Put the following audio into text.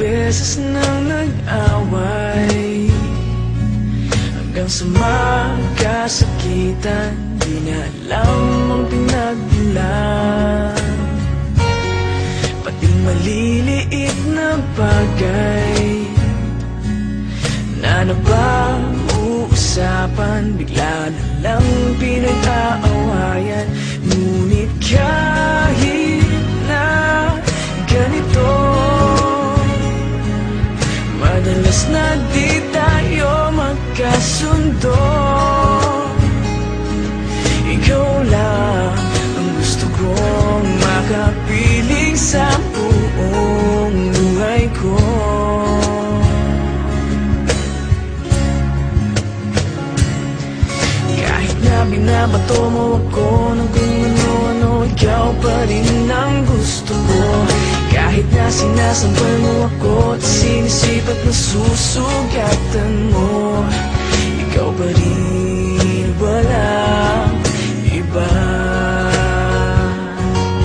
beses nang nag-away, hanggang sa magkasakitan, di na alam ang pinagmulan. Pati maliliit na bagay na napag-uusapan, bigla na lang pinag-aawayan. Ngunit kahit na ganito, madalas na di tayo magkasundo. Ikaw lang ang gusto kong makapiling sa buong buhay ko. Kahit na binabato mo ako ng kung ano-ano, ikaw pa rin ang gusto ko. Kahit na sinasampal mo ako at sinisipat na susugatan mo,